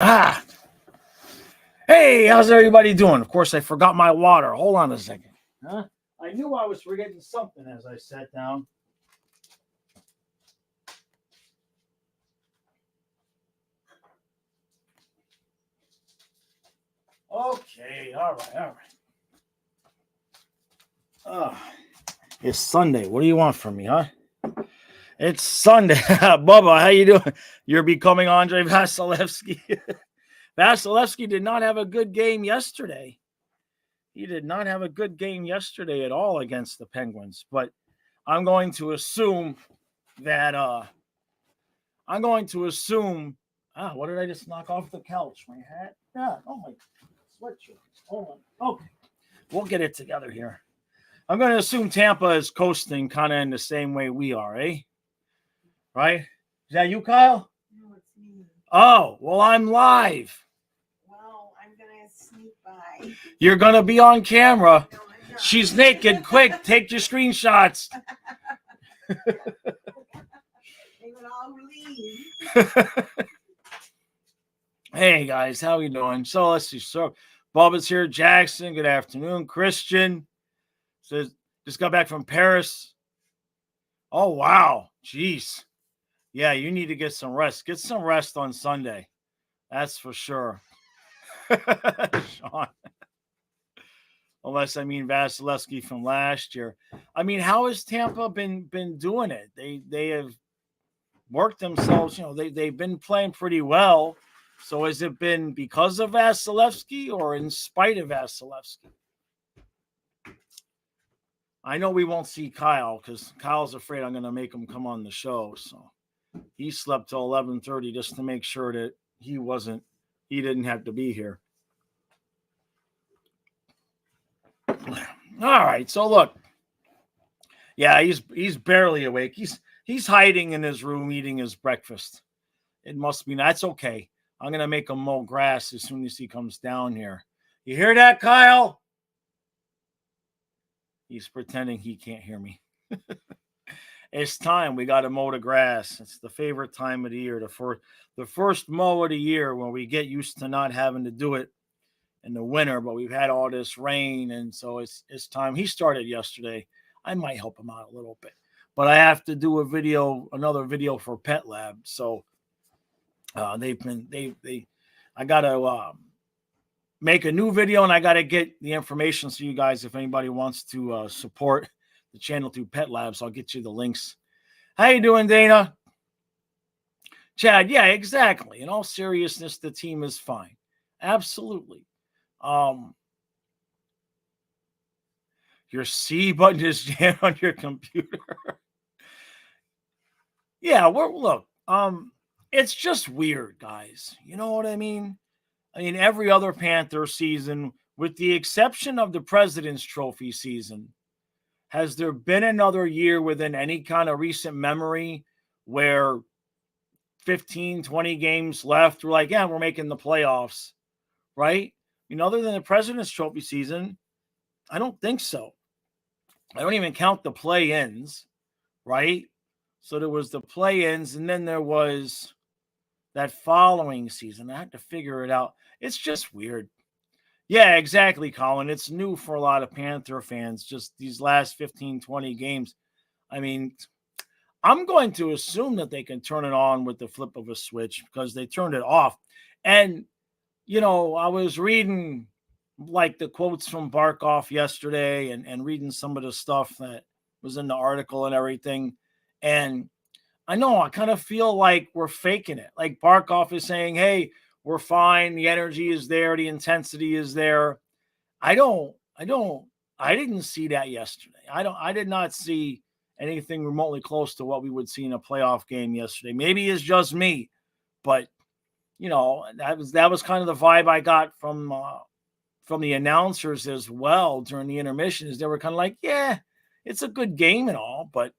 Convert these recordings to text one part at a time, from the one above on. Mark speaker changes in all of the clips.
Speaker 1: Ah, hey, how's everybody doing? Of course, I forgot my water. Hold on a second. Huh? I knew I was forgetting something as I sat down. Okay, all right. It's Sunday. What do you want from me, huh? It's Sunday. Bubba, how you doing? You're becoming Andre Vasilevsky. Vasilevsky did not have a good game yesterday. He did not have a good game yesterday at all against the Penguins, but I'm going to assume that what did I just knock off the couch? My hat? Yeah, oh my sweatshirt. Hold on. Okay. We'll get it together here. I'm going to assume Tampa is coasting kind of in the same way we are, eh? Right? Is that you, Kyle?
Speaker 2: No, it's me.
Speaker 1: Oh, well, I'm live.
Speaker 2: Well, I'm going to sneak by.
Speaker 1: You're going to be on camera.
Speaker 2: No, I'm not.
Speaker 1: She's naked. Quick, take your screenshots.
Speaker 2: They would all leave.
Speaker 1: Hey, guys, how we doing? So, let's see. So, Bubba's here. Jackson, good afternoon. Christian says, just got back from Paris. Oh, wow. Jeez. Yeah, you need to get some rest. Get some rest on Sunday. That's for sure. Sean. Unless, Vasilevsky from last year. How has Tampa been doing it? They have worked themselves. They've been playing pretty well. So has it been because of Vasilevsky or in spite of Vasilevsky? I know we won't see Kyle because Kyle's afraid I'm going to make him come on the show. So he slept till 11:30 just to make sure that he didn't have to be here. All right. So look, yeah, he's barely awake. He's hiding in his room eating his breakfast. It must be that's okay. I'm going to make him mow grass as soon as he comes down here. You hear that, Kyle? He's pretending he can't hear me. It's time. We got to mow the grass. It's the favorite time of the year. The first mow of the year when we get used to not having to do it in the winter, but we've had all this rain, and so it's time. He started yesterday. I might help him out a little bit, but I have to do another video for Pet Lab. So I got to make a new video, and I got to get the information so you guys, if anybody wants to support the channel through Pet Labs, I'll get you the links. How you doing, Dana? Chad, yeah, exactly. In all seriousness, the team is fine. Absolutely. Your C button is jammed on your computer. Yeah, it's just weird, guys. You know what I mean? Every other Panther season, with the exception of the President's Trophy season, has there been another year within any kind of recent memory where 15, 20 games left, we're like, yeah, we're making the playoffs, right? Other than the President's Trophy season, I don't think so. I don't even count the play-ins, right? So there was the play-ins, and then there was that following season. I had to figure it out. It's just weird. Yeah, exactly, Colin. It's new for a lot of Panther fans, just these last 15, 20 games. I'm going to assume that they can turn it on with the flip of a switch because they turned it off. And, I was reading like the quotes from Barkov yesterday and reading some of the stuff that was in the article and everything. And I know I kind of feel like we're faking it. Like Barkov is saying, hey, we're fine. The energy is there. The intensity is there. I didn't see that yesterday. I did not see anything remotely close to what we would see in a playoff game yesterday. Maybe it's just me, but that was kind of the vibe I got from the announcers as well during the intermission. Is they were kind of like, yeah, it's a good game and all, but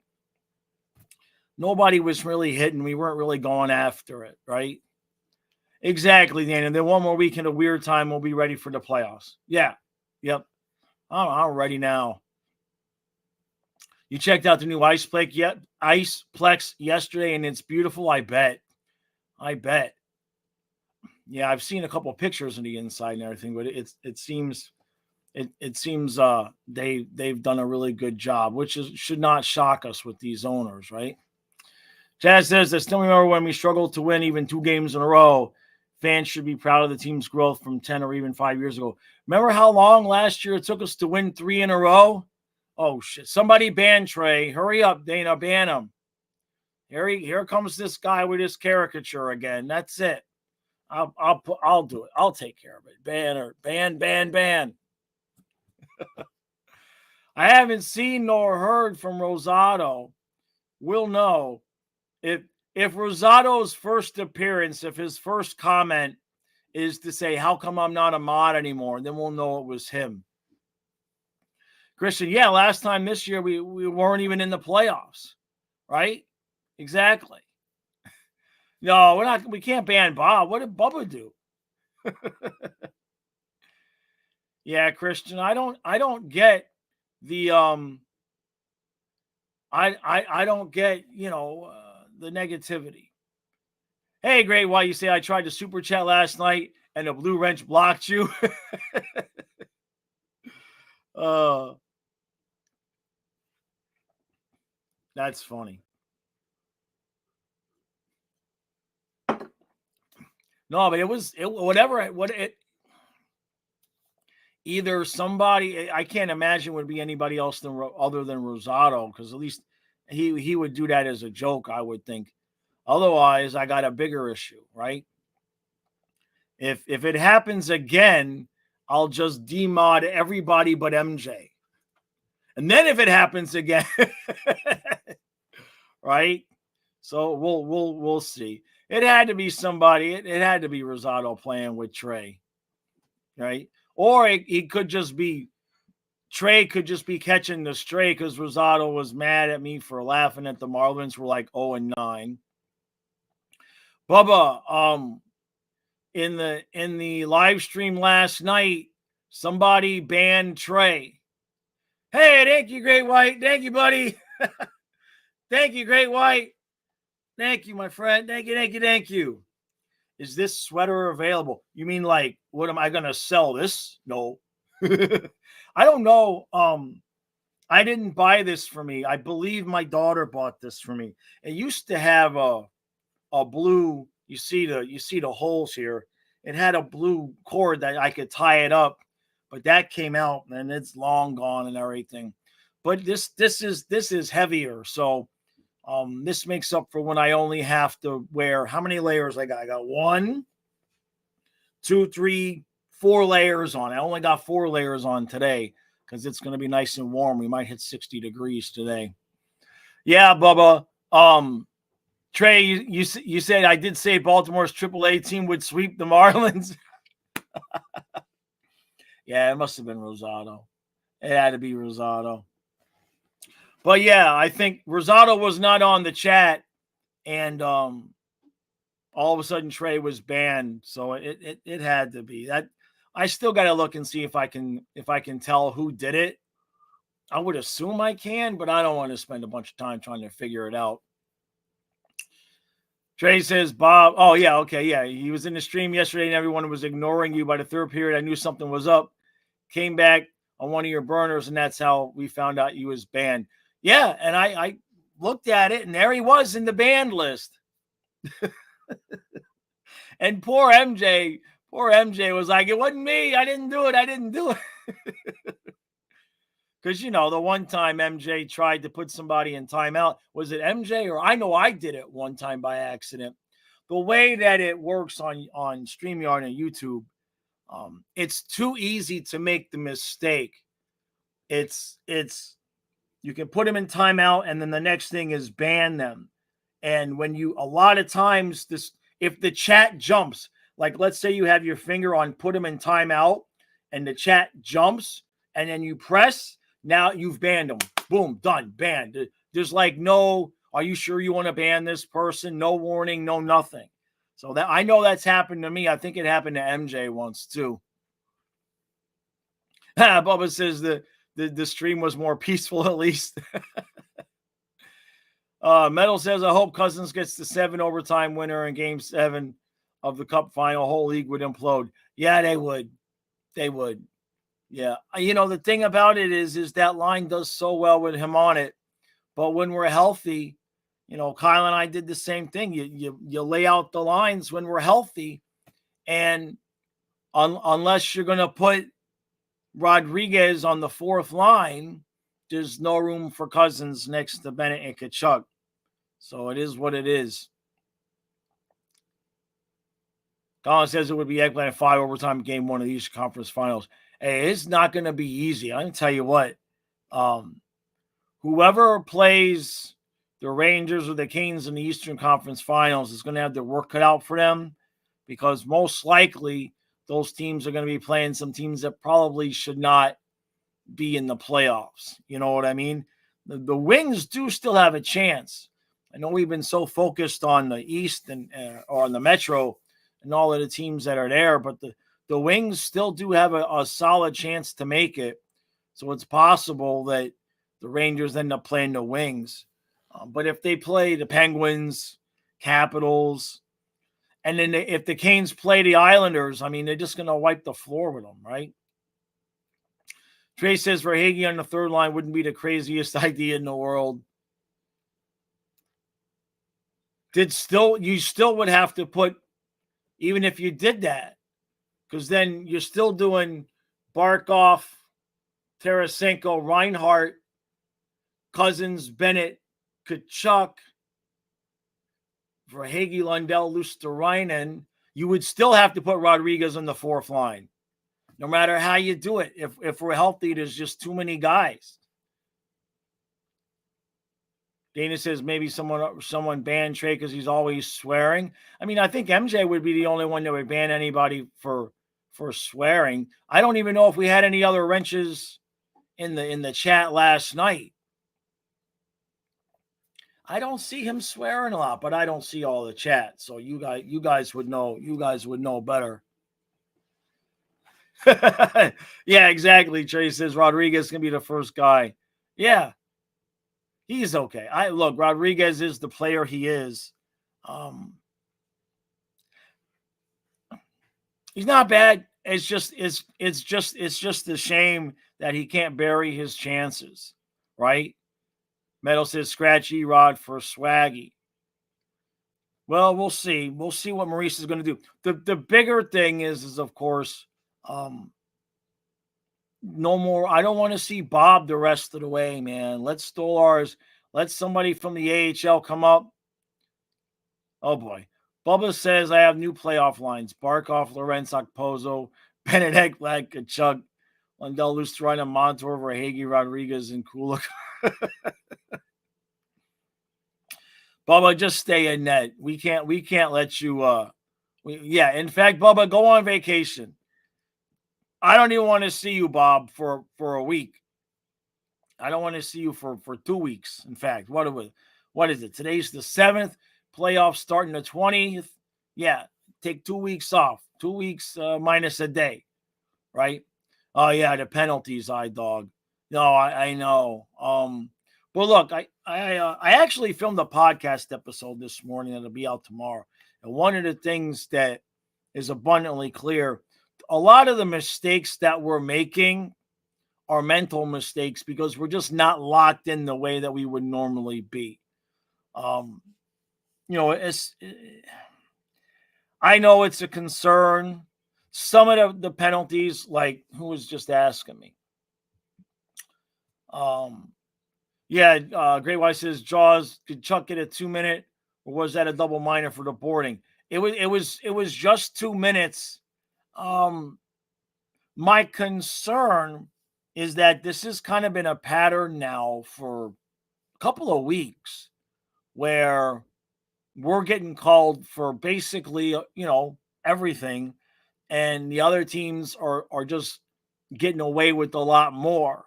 Speaker 1: nobody was really hitting. We weren't really going after it, right? Exactly, Dan. And then one more week in a weird time, we'll be ready for the playoffs. Yeah. Yep. I'm ready now. You checked out the new Iceplex yesterday, and it's beautiful. I bet. Yeah, I've seen a couple of pictures of the inside and everything, but it seems they've done a really good job, which should not shock us with these owners, right? Jazz says, I still remember when we struggled to win even 2 games in a row. Fans should be proud of the team's growth from 10 or even 5 years ago. Remember how long last year it took us to win 3 in a row? Oh, shit. Somebody ban Trey. Hurry up, Dana. Ban him. Here comes this guy with his caricature again. That's it. I'll do it. I'll take care of it. Ban. I haven't seen nor heard from Rosado. We'll know if Rosado's first appearance, if his first comment is to say, how come I'm not a mod anymore? Then we'll know it was him. Christian, yeah, last time this year we weren't even in the playoffs, right? Exactly. No, we can't ban Bob. What did Bubba do? Yeah, Christian, I don't get the I don't get, the negativity. Hey, Great White, you say I tried to super chat last night and the blue wrench blocked you. That's funny. No, but either somebody, I can't imagine would be anybody else other than Rosado, because at least he would do that as a joke, I would think. Otherwise, I got a bigger issue, right? If it happens again, I'll just demod everybody but MJ. And then if it happens again, right? So we'll see. It had to be somebody. It had to be Rosado playing with Trey, right? Or he could just be Trey could just be catching the stray because Rosado was mad at me for laughing at the Marlins were like 0-9. Bubba, in the live stream last night, somebody banned Trey. Hey, thank you, Great White. Thank you, buddy. Thank you, Great White. Thank you, my friend. Thank you. Is this sweater available? You mean like, what am I going to sell this? No. I don't know. I didn't buy this for me. I believe my daughter bought this for me. It used to have a blue, you see the holes here. It had a blue cord that I could tie it up, but that came out and it's long gone and everything. But this is heavier, so this makes up for when I only have to wear how many layers I got? I got 1, 2, 3, 4 layers on. I only got 4 layers on today because it's going to be nice and warm. We might hit 60 degrees today. Yeah, Bubba. Trey, you said I did say Baltimore's AAA team would sweep the Marlins. Yeah, it must have been Rosado. It had to be Rosado. But yeah, I think Rosado was not on the chat, and all of a sudden Trey was banned. So it had to be that. I still got to look and see if I can tell who did it. I would assume I can, but I don't want to spend a bunch of time trying to figure it out. Trey says, Bob, oh, yeah, okay, yeah. He was in the stream yesterday and everyone was ignoring you. By the third period, I knew something was up. Came back on one of your burners, and that's how we found out he was banned. Yeah, and I looked at it, and there he was in the banned list. And poor MJ was like, it wasn't me. I didn't do it. Because, the one time MJ tried to put somebody in timeout, was it MJ? Or I know I did it one time by accident. The way that it works on StreamYard and YouTube, it's too easy to make the mistake. It's you can put them in timeout, and then the next thing is ban them. And when a lot of times, if the chat jumps, like let's say you have your finger on put them in timeout, and the chat jumps, and then you press, now you've banned them. Boom, done, banned. There's like no, are you sure you want to ban this person? No warning, no nothing. So that I know that's happened to me. I think it happened to MJ once too. Bubba says the stream was more peaceful at least. Metal says, I hope Cousins gets the 7 overtime winner in Game 7. of the Cup final, whole league would implode. Yeah, they would. They would. Yeah. The thing about it is that line does so well with him on it. But when we're healthy, Kyle and I did the same thing. You lay out the lines when we're healthy, and unless you're going to put Rodriguez on the fourth line, there's no room for Cousins next to Bennett and Kachuk. So it is what it is. Colin says it would be eggplant 5 overtime game 1 of the Eastern Conference Finals. Hey, it's not going to be easy. I can tell you what. Whoever plays the Rangers or the Kings in the Eastern Conference Finals is going to have their work cut out for them, because most likely those teams are going to be playing some teams that probably should not be in the playoffs. You know what I mean? The Wings do still have a chance. I know we've been so focused on the East or on the Metro and all of the teams that are there, but the Wings still do have a solid chance to make it. So it's possible that the Rangers end up playing the Wings. But if they play the Penguins, Capitals, and then if the Canes play the Islanders, I mean, they're just going to wipe the floor with them, right? Trey says Verhaeghe on the third line wouldn't be the craziest idea in the world. You still would have to put, even if you did that, because then you're still doing Barkov, Tarasenko, Reinhart, Cousins, Bennett, Kachuk, Verhaeghe, Lundell, Luosterainen. You would still have to put Rodriguez on the fourth line. No matter how you do it. If we're healthy, there's just too many guys. Dana says maybe someone banned Trey because he's always swearing. I mean, I think MJ would be the only one that would ban anybody for swearing. I don't even know if we had any other wrenches in the chat last night. I don't see him swearing a lot, but I don't see all the chat. So you guys would know. You guys would know better. Yeah, exactly. Trey says Rodriguez can be the first guy. Yeah, he's okay. Look, Rodriguez is the player he is. He's not bad. It's just a shame that he can't bury his chances, right? Metal says scratch Erod for Swaggy. Well, we'll see. We'll see what Maurice is going to do. The bigger thing is of course, no more. I don't want to see Bob the rest of the way, man. Let Stolars, let somebody from the AHL come up. Oh boy. Bubba says I have new playoff lines. Barkov, Lorenz, Okposo, Bennett, Ekblad, Kachuk, Lundell, Luosterainen, Montour, Verhaeghe, Rodriguez, and Kulak. Bubba, just stay in net. We can't let you in fact, Bubba, go on vacation. I don't even want to see you, Bob, for a week. I don't want to see you for 2 weeks. In fact, what is it? Today's the 7th. Playoffs starting the 20th. Yeah, take 2 weeks off. 2 weeks minus a day, right? Oh yeah, the penalties, dog. No, I know. But look, I actually filmed a podcast episode this morning that'll be out tomorrow. And one of the things that is abundantly clear, a lot of the mistakes that we're making are mental mistakes because we're just not locked in the way that we would normally be. I know it's a concern. Some of the penalties, like who was just asking me? Great White says Jaws, did Chuck get a 2-minute, or was that a double minor for the boarding? It was just 2 minutes. My concern is that this has kind of been a pattern now for a couple of weeks where we're getting called for basically, everything, and the other teams are just getting away with a lot more.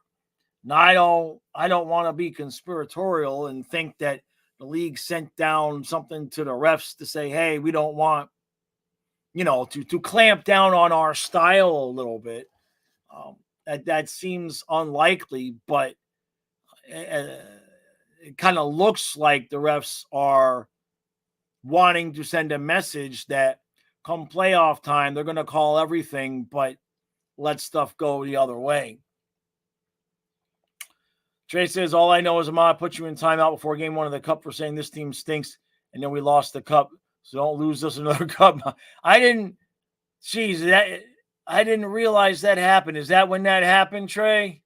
Speaker 1: Now, I don't want to be conspiratorial and think that the league sent down something to the refs to say, hey, we don't want, to clamp down on our style a little bit. That seems unlikely, but it kind of looks like the refs are wanting to send a message that come playoff time, they're going to call everything but let stuff go the other way. Trey says, all I know is Ahmad put you in timeout before game 1 of the cup for saying this team stinks, and then we lost the cup. So don't lose us another cup. I didn't realize that happened. Is that when that happened, Trey?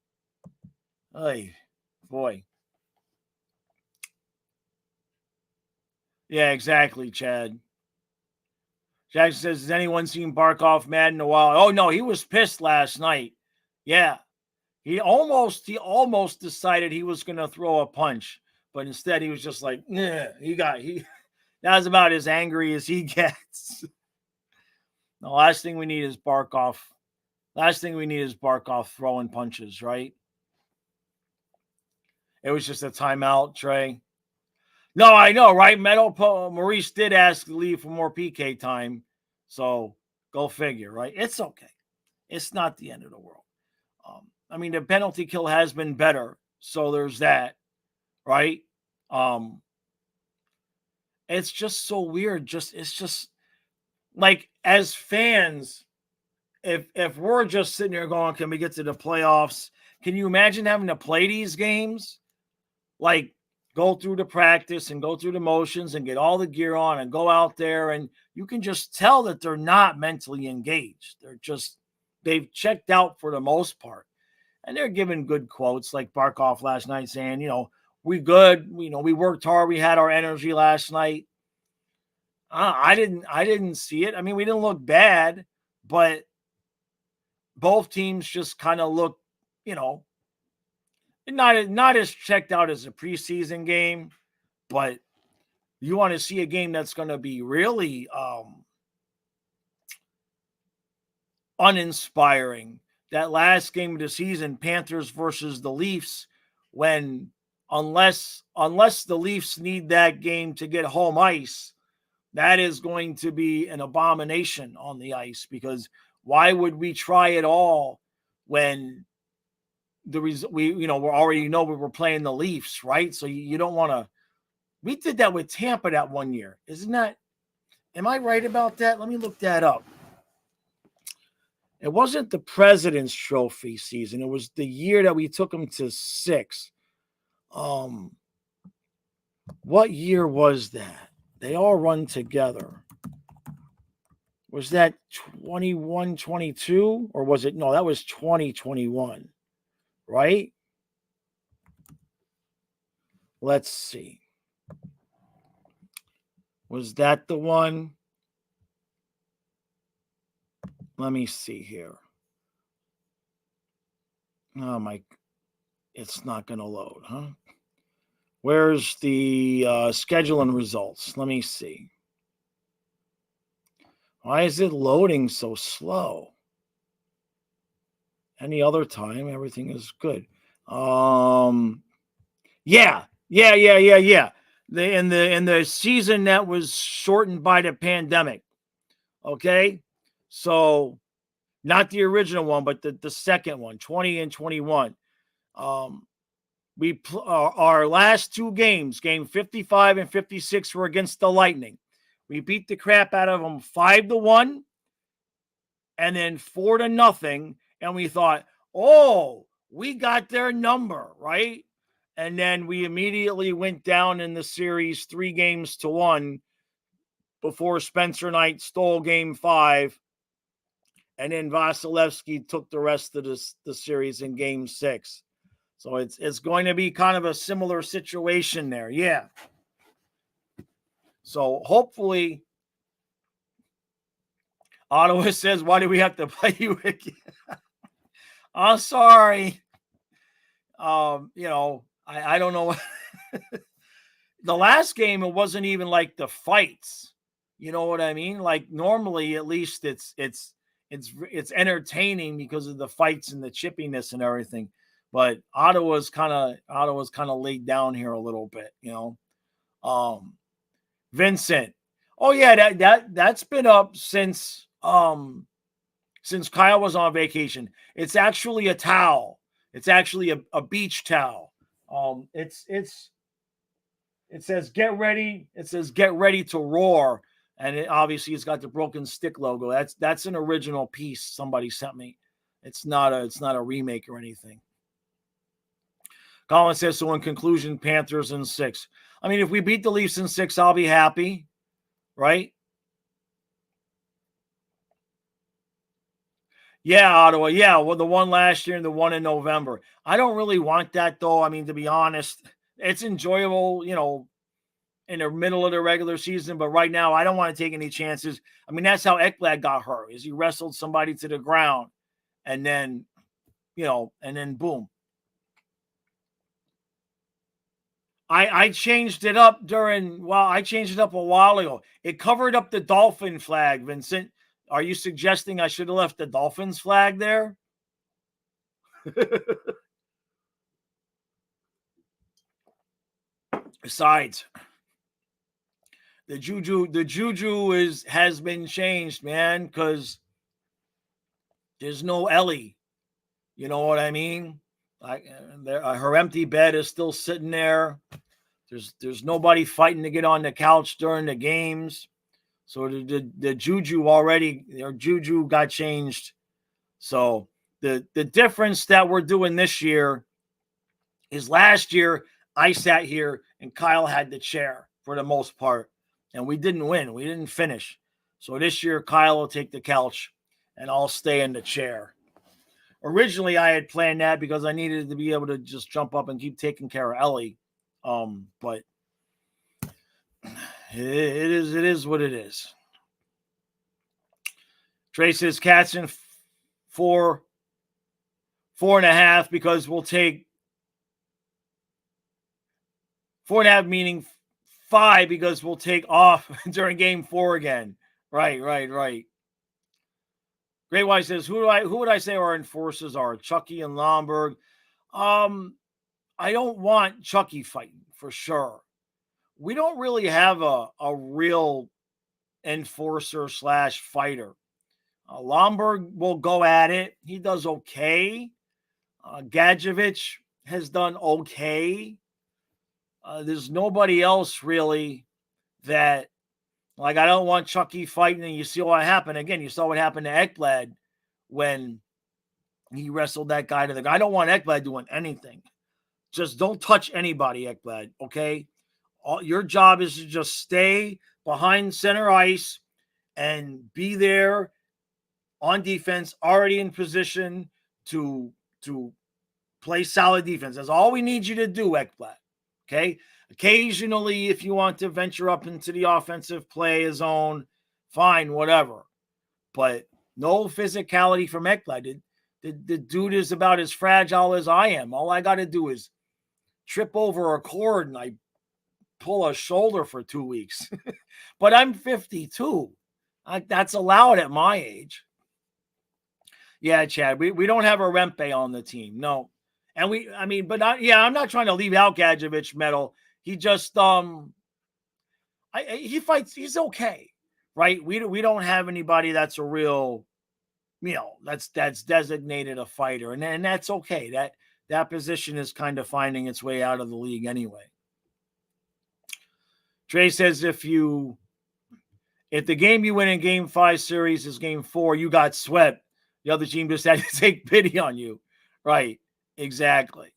Speaker 1: Hey, boy. Yeah, exactly, Chad. Jackson says, has anyone seen Barkov mad in a while? Oh, no, he was pissed last night. Yeah. He almost decided he was going to throw a punch, but instead he was just like, that was about as angry as he gets. The last thing we need is Barkov. Last thing we need is Barkov throwing punches, right? It was just a timeout, Trey. No, I know, right? Maurice did ask to leave for more PK time. So go figure, right? It's okay. It's not the end of the world. I mean, the penalty kill has been better. So there's that, right? It's just so weird. It's just like, as fans, if we're just sitting there going, can we get to the playoffs? Can you imagine having to play these games? Like, go through the practice and go through the motions and get all the gear on and go out there, and you can just tell that they're not mentally engaged. They've checked out for the most part. And they're giving good quotes, like Barkov last night saying, we good, we worked hard, we had our energy last night. I didn't see it. I mean, we didn't look bad, but both teams just kind of looked, not as checked out as a preseason game, but you want to see a game that's going to be really uninspiring. That last game of the season, Panthers versus the Leafs, when unless the Leafs need that game to get home ice, that is going to be an abomination on the ice, because why would we try it all when we already know we were playing the Leafs, right? So you don't want to. We did that with Tampa that one year. Isn't that? Am I right about that? Let me look that up. It wasn't the President's Trophy season. It was the year that we took them to 6. What year was that? They all run together. Was that 21-22? Or was it? No, that was 2021. Right? Let's see. Was that the one? Let me see here. Oh, it's not going to load, huh? Where's the scheduling results? Let me see. Why is it loading so slow? Any other time, everything is good. Yeah. In the season that was shortened by the pandemic. Okay, so not the original one, but the second one, 20 and 21. Our last 2 games, game 55 and 56, were against the Lightning. We beat the crap out of them 5-1, and then 4-0. And we thought, we got their number, right? And then we immediately went down in the series 3-1 before Spencer Knight stole game 5. And then Vasilevsky took the rest of the series in game 6. So it's going to be kind of a similar situation there. Yeah. So hopefully, Ottawa says, why do we have to play you again? I'm sorry. I don't know. The last game, it wasn't even like the fights. You know what I mean? Like, normally, at least it's entertaining because of the fights and the chippiness and everything. But Ottawa's kind of laid down here a little bit, Vincent. Oh yeah, that's been up since Kyle was on vacation. It's actually a towel. It's actually a beach towel. It says get ready. It says get ready to roar. And obviously it's got the broken stick logo. That's an original piece somebody sent me. It's not a remake or anything. Colin says, so in conclusion, Panthers in 6. I mean, if we beat the Leafs in 6, I'll be happy, right? Yeah, Ottawa. Yeah, well, the one last year and the one in November. I don't really want that, though. I mean, to be honest, it's enjoyable, in the middle of the regular season. But right now, I don't want to take any chances. I mean, that's how Ekblad got hurt, is he wrestled somebody to the ground, and then, and then boom. I changed it up I changed it up a while ago. It covered up the Dolphin flag, Vincent. Are you suggesting I should have left the Dolphins flag there? Besides, the juju has been changed, man, because there's no Ellie. You know what I mean? Her empty bed is still sitting there. There's nobody fighting to get on the couch during the games. So the juju already, their juju got changed. So the difference that we're doing this year is last year I sat here and Kyle had the chair for the most part, and we didn't win. We didn't finish. So this year Kyle will take the couch and I'll stay in the chair. Originally, I had planned that because I needed to be able to just jump up and keep taking care of Ellie. But it is what it is. Trey says Cats in 4.5 because we'll take 4.5, meaning 5 because we'll take off during game 4 again. Right. Great White says, who would I say our enforcers are? Chucky and Lomberg. I don't want Chucky fighting for sure. We don't really have a real enforcer / fighter. Lomberg will go at it. He does okay. Gadjevich has done okay. There's nobody else really that, like, I don't want Chucky fighting, and you see what happened. Again, you saw what happened to Ekblad when he wrestled that guy to the guy. I don't want Ekblad doing anything. Just don't touch anybody, Ekblad, okay? Your job is to just stay behind center ice and be there on defense, already in position to play solid defense. That's all we need you to do, Ekblad, okay? Occasionally, if you want to venture up into the offensive play zone, fine, whatever. But no physicality from Ekblad. The dude is about as fragile as I am. All I got to do is trip over a cord and I pull a shoulder for 2 weeks. But I'm 52. That's allowed at my age. Yeah, Chad, we don't have a Rempe on the team. No. And I'm not trying to leave out Gadjevich medal. He just he fights, he's okay. Right? We don't have anybody that's a real, that's designated a fighter. And that's okay. That position is kind of finding its way out of the league anyway. Trey says if the game you win in game 5 series is game 4, you got swept. The other team just had to take pity on you. Right. Exactly.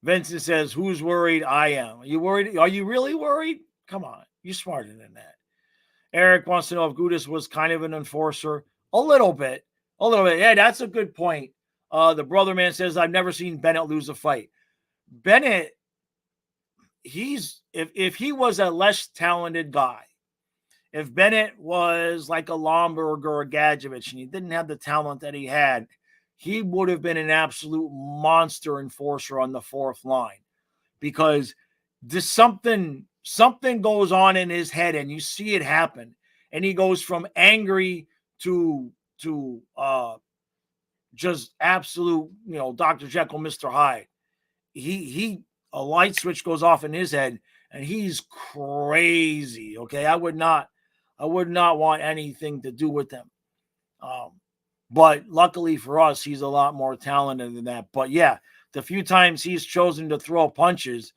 Speaker 1: Vincent says, who's worried? I am. Are you worried? Are you really worried? Come on. You're smarter than that. Eric wants to know if Gudas was kind of an enforcer. A little bit. Yeah, that's a good point. The brother man says, I've never seen Bennett lose a fight. Bennett, if he was a less talented guy, if Bennett was like a Lomberg or a Gadjevich and he didn't have the talent that he had, he would have been an absolute monster enforcer on the 4th line, because there's something goes on in his head and you see it happen. And he goes from angry to just absolute, Dr. Jekyll, Mr. Hyde. A light switch goes off in his head and he's crazy. Okay. I would not want anything to do with him. But luckily for us, he's a lot more talented than that. But yeah, the few times he's chosen to throw punches,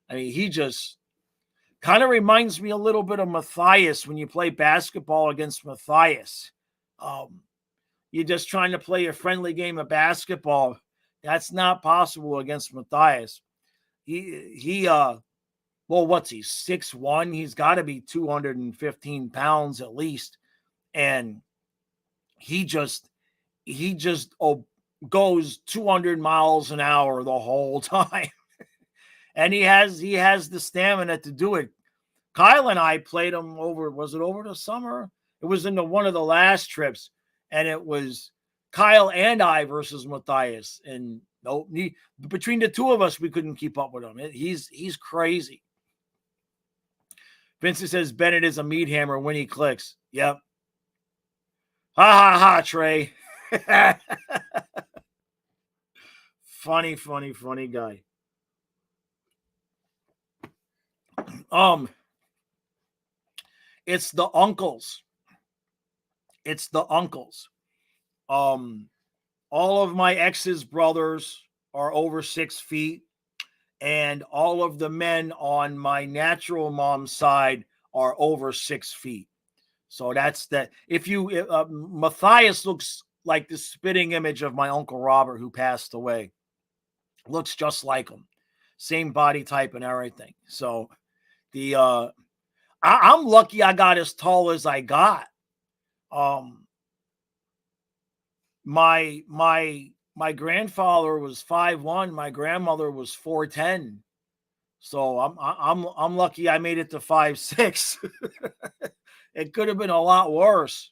Speaker 1: I mean, Kind of reminds me a little bit of Matthias when you play basketball against Matthias. Um, you're just trying to play a friendly game of basketball. That's not possible against Matthias. Well, what's he, 6'1"? He's got to be 215 pounds at least. And he just goes 200 miles an hour the whole time. And he has the stamina to do it. Kyle and I played him was it over the summer? It was in one of the last trips, and it was Kyle and I versus Matthias. And between the two of us, we couldn't keep up with him. He's crazy. Vincent says Bennett is a meat hammer when he clicks. Yep. Ha ha ha, Trey. Funny guy. It's the uncles. All of my ex's brothers are over 6 feet, and all of the men on my natural mom's side are over 6 feet. So that's that. Matthias looks like the spitting image of my Uncle Robert, who passed away. Looks just like him. Same body type and everything. So I'm lucky I got as tall as I got. My grandfather was 5'1", my grandmother was 4'10". So I'm lucky I made it to 5'6". It could have been a lot worse.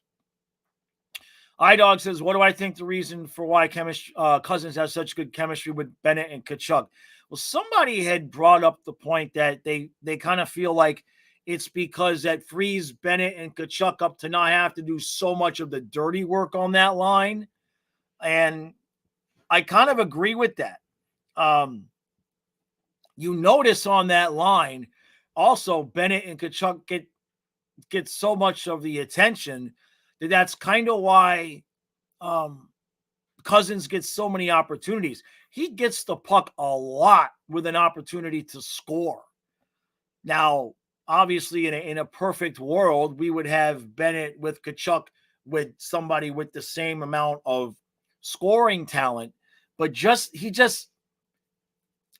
Speaker 1: iDog says, what do I think the reason for why Cousins has such good chemistry with Bennett and Kachuk? Well, somebody had brought up the point that they kind of feel like it's because that frees Bennett and Kachuk up to not have to do so much of the dirty work on that line. And I kind of agree with that. You notice on that line, also Bennett and Kachuk get so much of the attention that's kind of why Cousins gets so many opportunities. He gets the puck a lot with an opportunity to score. Now, obviously, in a perfect world, we would have Bennett with Kachuk with somebody with the same amount of scoring talent, but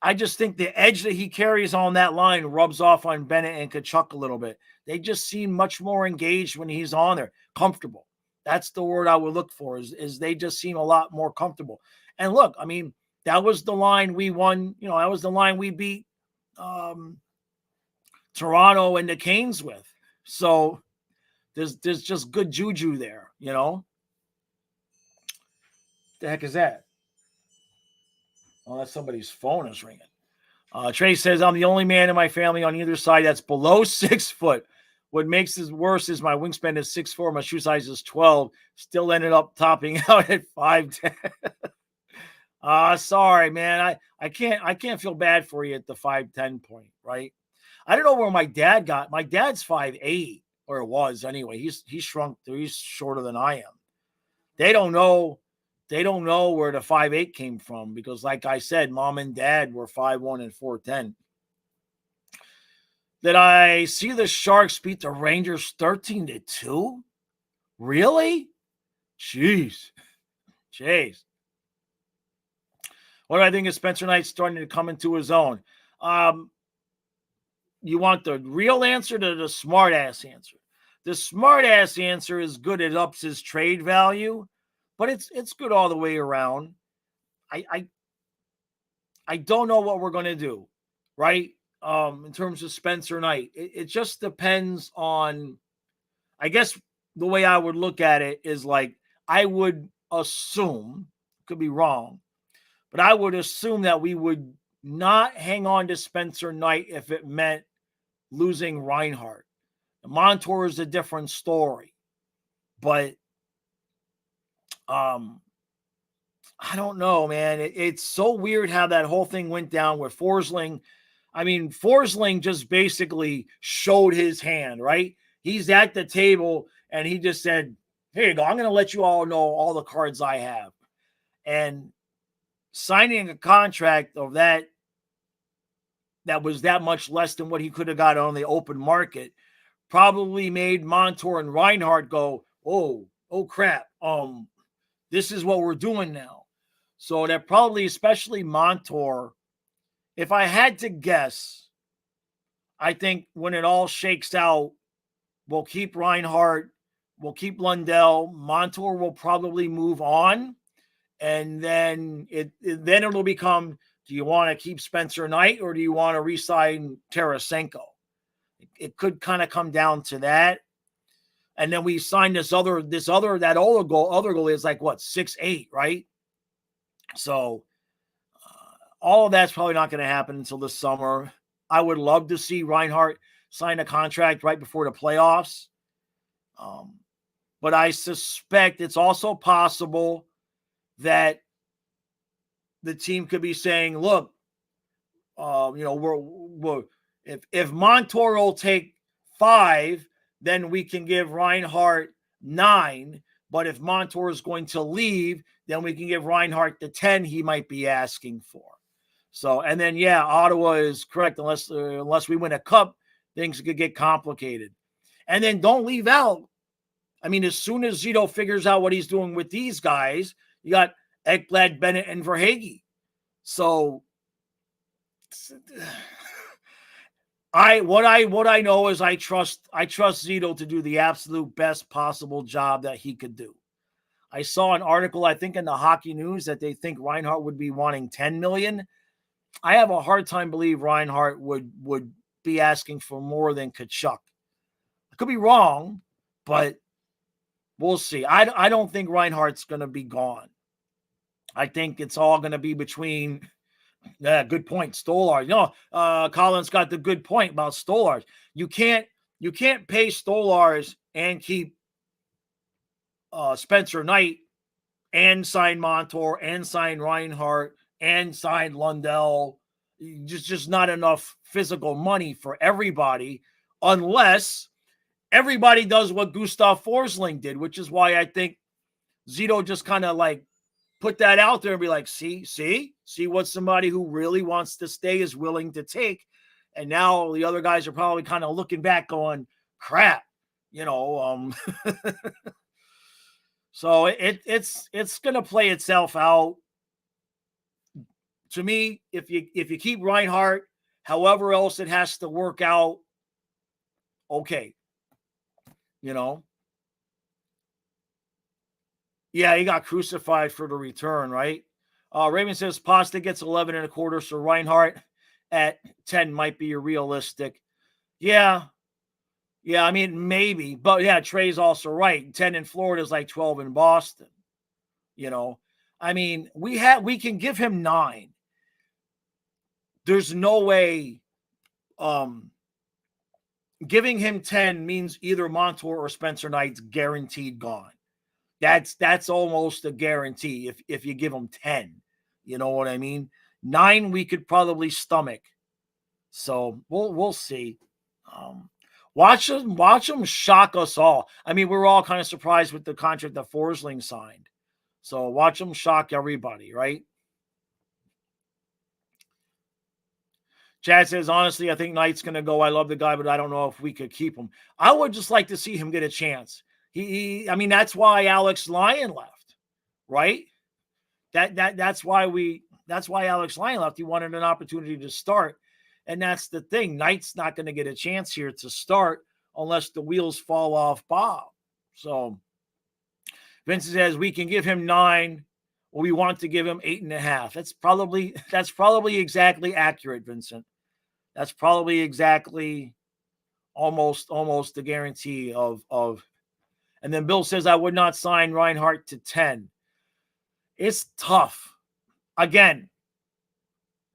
Speaker 1: I just think the edge that he carries on that line rubs off on Bennett and Kachuk a little bit. They just seem much more engaged when he's on there, comfortable. That's the word I would look for is they just seem a lot more comfortable. And look, I mean, that was the line we won. That was the line we beat Toronto and the Canes with. So there's just good juju there, The heck is that? Oh, that's somebody's phone is ringing. Trey says, I'm the only man in my family on either side that's below 6 foot. What makes it worse is my wingspan is 6'4", my shoe size is 12. Still ended up topping out at 5'10". Sorry, man. I can't feel bad for you at the 5'10" point, right? I don't know where my dad got. My dad's 5'8", or it was anyway. He's shrunk. He's shorter than I am. They don't know where the 5'8" came from because, like I said, mom and dad were 5'1" and 4'10". Did I see the Sharks beat the Rangers 13-2? Really? Jeez. What do I think of Spencer Knight starting to come into his own? You want the real answer to the smart ass answer. The smart ass answer is good. It ups his trade value, but it's good all the way around. I don't know what we're going to do, right? In terms of Spencer Knight, it just depends on, I guess the way I would look at it is like, I would assume, could be wrong, but I would assume that we would not hang on to Spencer Knight if it meant losing Reinhart. Montour is a different story, but I don't know, man. It's so weird how that whole thing went down with Forsling. I mean, Forsling just basically showed his hand, right? He's at the table and he just said, here you go. I'm going to let you all know all the cards I have. And signing a contract of that that was that much less than what he could have got on the open market probably made Montour and Reinhart go, oh crap, this is what we're doing now. So that probably, especially Montour, if I had to guess, I think when it all shakes out, we'll keep Reinhart, we'll keep Lundell, Montour will probably move on, and then it'll become, do you want to keep Spencer Knight or do you want to re-sign Tarasenko? It could kind of come down to that. And then we signed that other goal is like what, 6'8", right? So all of that's probably not going to happen until the summer. I would love to see Reinhart sign a contract right before the playoffs. But I suspect it's also possible that the team could be saying, look, we're if Montour will take 5, then we can give Reinhart 9. But if Montour is going to leave, then we can give Reinhart the 10 he might be asking for. So, and then, yeah, Ottawa is correct. Unless we win a cup, things could get complicated. And then don't leave out, I mean, as soon as Zito figures out what he's doing with these guys, you got Ekblad, Bennett, and Verhaeghe. So what I know is I trust Zito to do the absolute best possible job that he could do. I saw an article, I think in the Hockey News, that they think Reinhart would be wanting $10 million. I have a hard time believing Reinhart would be asking for more than Tkachuk. I could be wrong, but we'll see. I don't think Reinhart's going to be gone. I think it's all going to be between. Yeah, good point. Stolarz. Colin's got the good point about Stolarz. You can't pay Stolarz and keep Spencer Knight and sign Montour and sign Reinhart and sign Lundell. Just not enough physical money for everybody unless everybody does what Gustav Forsling did, which is why I think Zito just kind of like put that out there and be like, see what somebody who really wants to stay is willing to take. And now the other guys are probably kind of looking back going, crap, so it's going to play itself out. To me, if you keep Reinhart, however else it has to work out, okay. Yeah, he got crucified for the return, right? Raymond says Pasta gets 11 and a quarter, so Reinhart at 10 might be realistic. Yeah, I mean, maybe. But yeah, Trey's also right. 10 in Florida is like 12 in Boston. I mean, we can give him 9. There's no way giving him 10 means either Montour or Spencer Knight's guaranteed gone. That's almost a guarantee if you give him 10. You know what I mean? 9 we could probably stomach. So we'll see. Watch them shock us all. I mean, we're all kind of surprised with the contract that Forsling signed. So watch them shock everybody, right? Chad says, honestly, I think Knight's going to go. I love the guy, but I don't know if we could keep him. I would just like to see him get a chance. I mean, that's why Alex Lyon left, right? That's why Alex Lyon left. He wanted an opportunity to start. And that's the thing. Knight's not going to get a chance here to start unless the wheels fall off Bob. So Vincent says we can give him 9. Or we want to give him 8.5. That's probably exactly accurate, Vincent. That's probably exactly almost the guarantee of. And then Bill says I would not sign Reinhart to 10. It's tough. Again,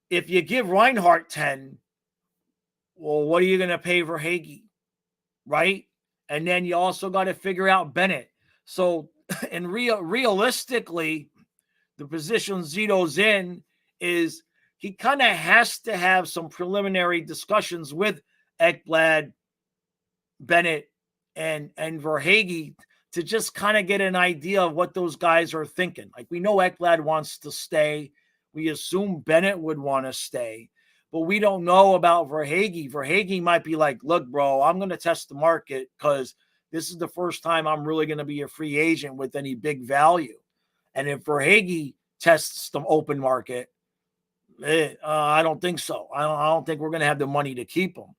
Speaker 1: if you give Reinhart 10, well, what are you going to pay for Verhaeghe, right? And then you also got to figure out Bennett. So, and realistically, the position Zito's in is he kind of has to have some preliminary discussions with Ekblad, Bennett, and Verhaeghe to just kind of get an idea of what those guys are thinking. Like we know Ekblad wants to stay. We assume Bennett would want to stay. but we don't know about Verhaeghe. Verhaeghe might be like, look, bro, I'm going to test the market because this is the first time I'm really going to be a free agent with any big value. And if Verhaeghe tests the open market, I don't think so. I don't think we're going to have the money to keep him.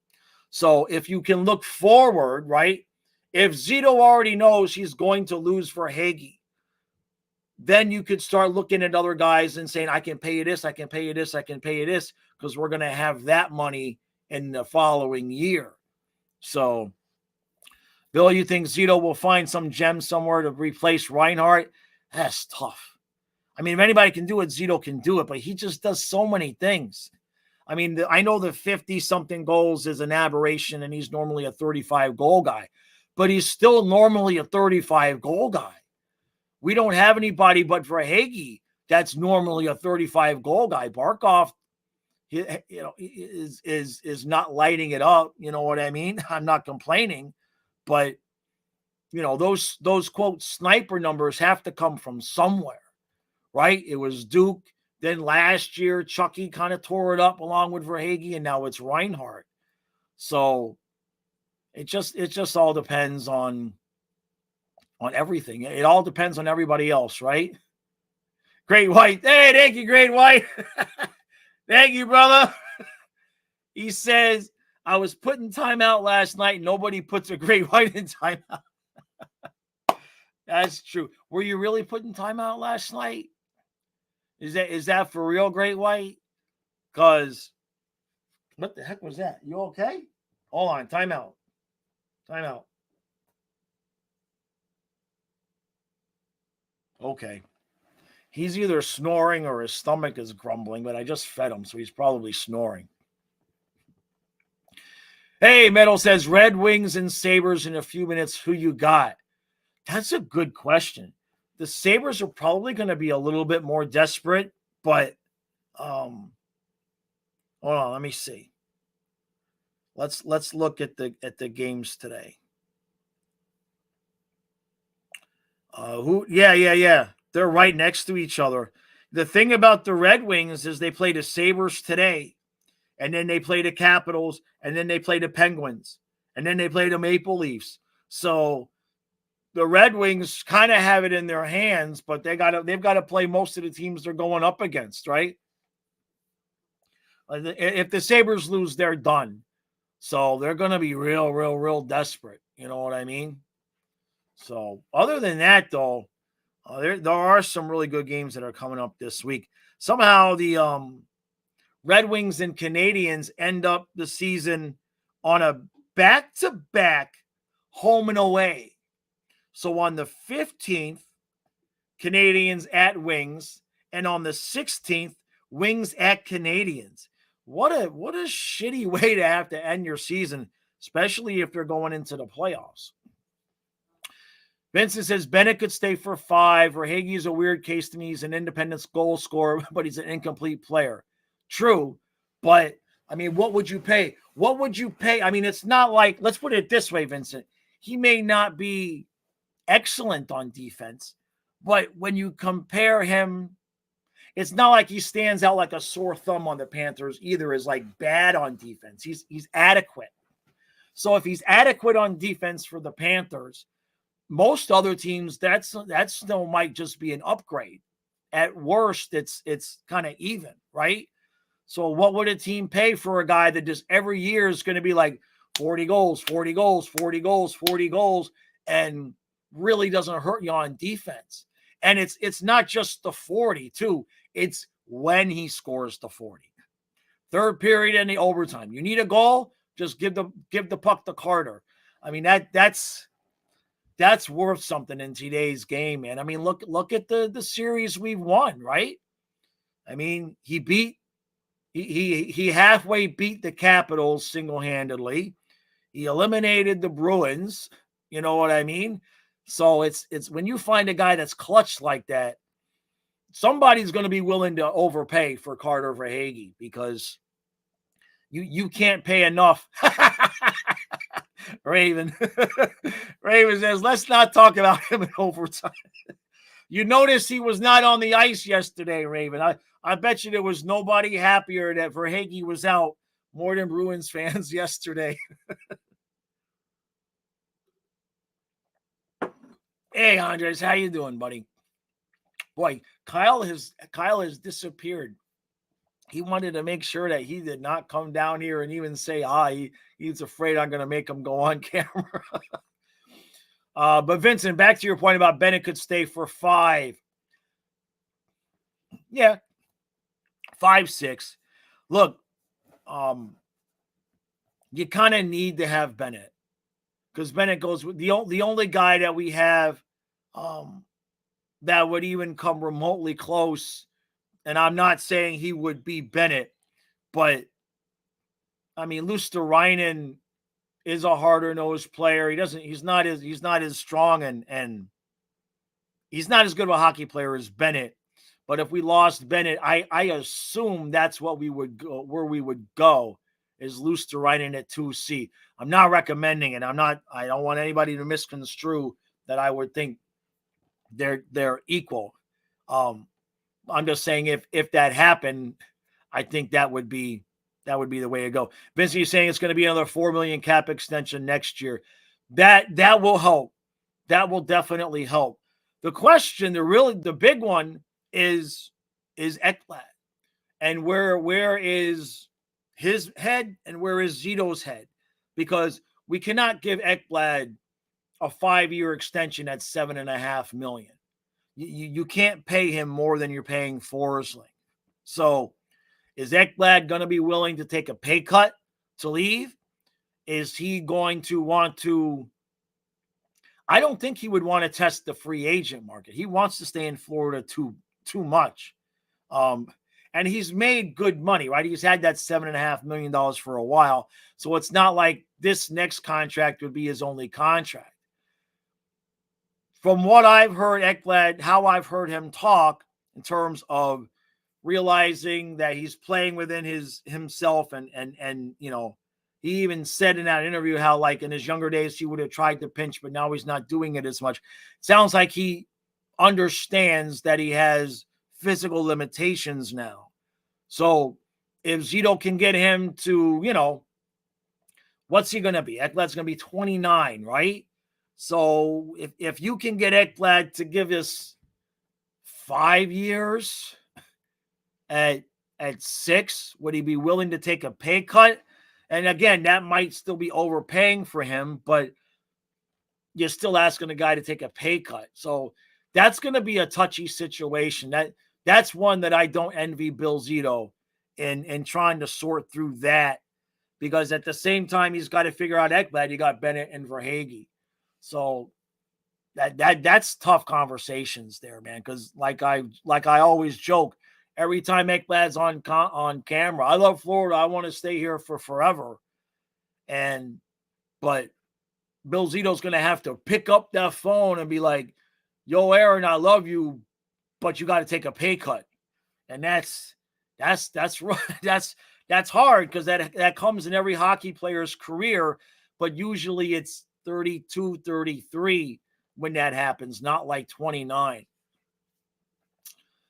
Speaker 1: So if you can look forward, right? If Zito already knows he's going to lose Verhaeghe, then you could start looking at other guys and saying, I can pay you this, I can pay you this, I can pay you this, because we're going to have that money in the following year. So, Bill, you think Zito will find some gem somewhere to replace Reinhardt? That's tough. I mean, if anybody can do it, Zito can do it, but he just does so many things. I mean, I know the 50-something goals is an aberration, and he's normally a 35-goal guy, but he's still normally a 35-goal guy. We don't have anybody but Verhaeghe that's normally a 35-goal guy. Barkov, is not lighting it up. You know what I mean? I'm not complaining, but those quote sniper numbers have to come from somewhere, right? It was Duke. Then last year, Chucky kind of tore it up along with Verhaeghe, and now it's Reinhardt. So it just all depends on everything. It all depends on everybody else, right? Great White. Hey, thank you, Great White. Thank you, brother. He says, I was put in timeout last night. Nobody puts a Great White in timeout. That's true. Were you really put in timeout last night? Is that for real, Great White? Because what the heck was that? You okay? Hold on. Timeout. Timeout. Okay. He's either snoring or his stomach is grumbling, but I just fed him, so he's probably snoring. Hey, Metal says, Red Wings and Sabres in a few minutes. Who you got? That's a good question. The Sabres are probably going to be a little bit more desperate, but hold on, let me see. Let's look at the games today. Yeah. They're right next to each other. The thing about the Red Wings is they play the Sabres today, and then they play the Capitals, and then they play the Penguins, and then they play the Maple Leafs. So the Red Wings kind of have it in their hands, but they've got to play most of the teams they're going up against, right? If the Sabres lose, they're done. So they're going to be real desperate. You know what I mean? So other than that, though, there are some really good games that are coming up this week. Somehow the Red Wings and Canadiens end up the season on a back-to-back home and away. So on the 15th, Canadiens at Wings, and on the 16th, Wings at Canadiens. What a shitty way to have to end your season, especially if they're going into the playoffs. Vincent says Bennett could stay for 5. Verhaeghe is a weird case to me. He's an independent goal scorer, but he's an incomplete player. True, but I mean, what would you pay? What would you pay? I mean, it's not like, let's put it this way, Vincent. He may not be excellent on defense, but when you compare him, it's not like he stands out like a sore thumb on the Panthers either, is like bad on defense. He's adequate. So if he's adequate on defense for the Panthers, most other teams, that still might just be an upgrade. At worst, it's kind of even, right? So what would a team pay for a guy that just every year is going to be like 40 goals, 40 goals, 40 goals, 40 goals, and really doesn't hurt you on defense? And it's not just the 40 too. It's when he scores the 40. Third period and the overtime. You need a goal, just give the puck to Carter. I mean, that's worth something in today's game, man. I mean, look at the series we've won, right? I mean, he halfway beat the Capitals single-handedly. He eliminated the Bruins. You know what I mean? So it's when you find a guy that's clutch like that, somebody's going to be willing to overpay for Carter Verhaeghe, because you can't pay enough. Raven says, let's not talk about him in overtime. You notice he was not on the ice yesterday, Raven. I bet you there was nobody happier that Verhaeghe was out more than Bruins fans yesterday. Hey, Andres, how you doing, buddy? Boy, Kyle has disappeared. He wanted to make sure that he did not come down here and even say hi. He's afraid I'm going to make him go on camera. But Vincent, back to your point about Bennett could stay for 5. Yeah, 5, 6. Look, you kind of need to have Bennett because Bennett goes with the only guy that we have that would even come remotely close. And I'm not saying he would be Bennett, but I mean, Luosterainen is a harder nosed player. He's not as strong and he's not as good of a hockey player as Bennett. But if we lost Bennett, I assume that's what we would go, where we would go is Luosterainen at 2C. I'm not recommending it. I don't want anybody to misconstrue that I would think they're equal. I'm just saying if that happened, I think that would be the way to go. Vince, you're saying it's going to be another $4 million cap extension next year. That will help. That will definitely help. The question, the big one is Ekblad, and where is his head and where is Zito's head? Because we cannot give Ekblad a 5-year extension at $7.5 million. You can't pay him more than you're paying Forsling. So is Ekblad going to be willing to take a pay cut to leave? Is he going to want to? I don't think he would want to test the free agent market. He wants to stay in Florida too much. And he's made good money, right? He's had that $7.5 million for a while. So it's not like this next contract would be his only contract. From what I've heard, Ekblad, how I've heard him talk in terms of realizing that he's playing within himself and you know, he even said in that interview how like in his younger days he would have tried to pinch, but now he's not doing it as much. Sounds like he understands that he has physical limitations now. So if Zito can get him to, you know, what's he going to be? Ekblad's going to be 29, right? So if you can get Ekblad to give us 5 years at 6, would he be willing to take a pay cut? And again, that might still be overpaying for him, but you're still asking a guy to take a pay cut. So that's going to be a touchy situation. That's one that I don't envy Bill Zito in trying to sort through that, because at the same time he's got to figure out Ekblad. You got Bennett and Verhaeghe. So that's tough conversations there, man. Because like I always joke, every time Ekblad's on camera, I love Florida. I want to stay here for forever. But Bill Zito's going to have to pick up that phone and be like, "Yo, Aaron, I love you, but you got to take a pay cut." And that's hard because that comes in every hockey player's career, but usually it's 32, 33 when that happens, not like 29.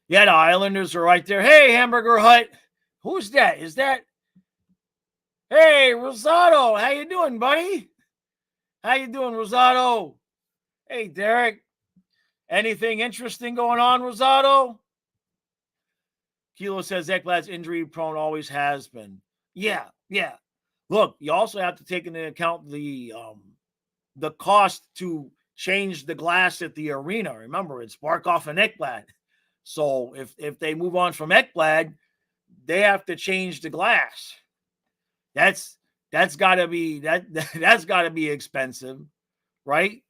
Speaker 1: Yeah, the Islanders are right there. Hey, Hamburger Hut. Who's that? Is that? Hey, Rosado. How you doing, buddy? How you doing, Rosado? Hey, Derek. Anything interesting going on, Rosado? Kilo says Ekblad's injury prone, always has been. Yeah. Look, you also have to take into account the cost to change the glass at the arena. Remember, it's Barkov and Ekblad. So if they move on from Ekblad, they have to change the glass. That's gotta be that's gotta be expensive, right?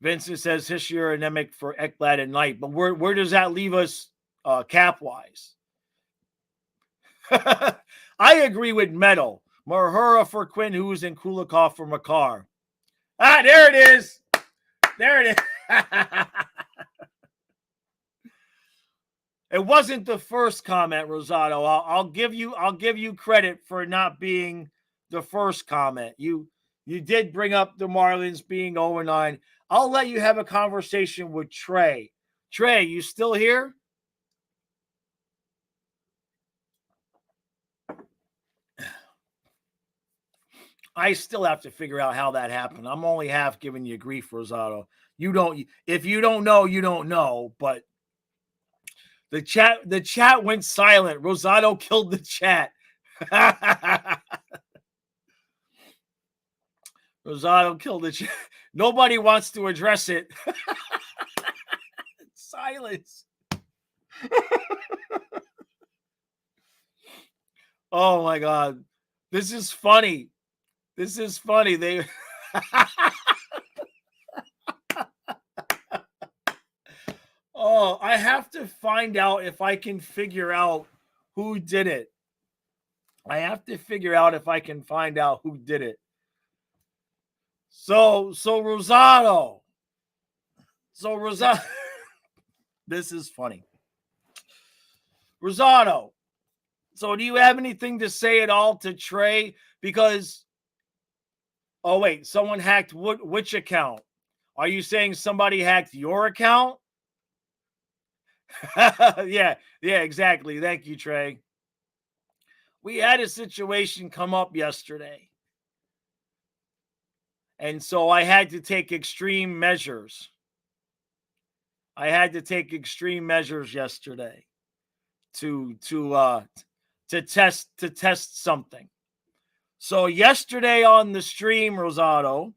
Speaker 1: Vincent says this year anemic for Ekblad and Knight, but where does that leave us cap wise? I agree with Meadow. Mahura for Quinn Hughes and Kulikov for Makar. Ah, there it is. There it is. It wasn't the first comment, Rosado. I'll give you credit for not being the first comment. You did bring up the Marlins being 0-9. I'll let you have a conversation with Trey. Trey, you still here? I still have to figure out how that happened. I'm only half giving you grief, Rosado. You don't. If you don't know, you don't know. But the chat went silent. Rosado killed the chat. Rosado killed the chat. Nobody wants to address it. Silence. Oh my God. This is funny. This is funny. They Oh, I have to find out if I can figure out who did it. I have to figure out if I can find out who did it. So Rosado. So Rosado. This is funny. Rosado. So do you have anything to say at all to Trey? Because, oh wait, someone hacked which account? Are you saying somebody hacked your account? yeah, exactly. Thank you, Trey. We had a situation come up yesterday. And so I had to take extreme measures. I had to take extreme measures yesterday to test something. So yesterday on the stream, Rosado,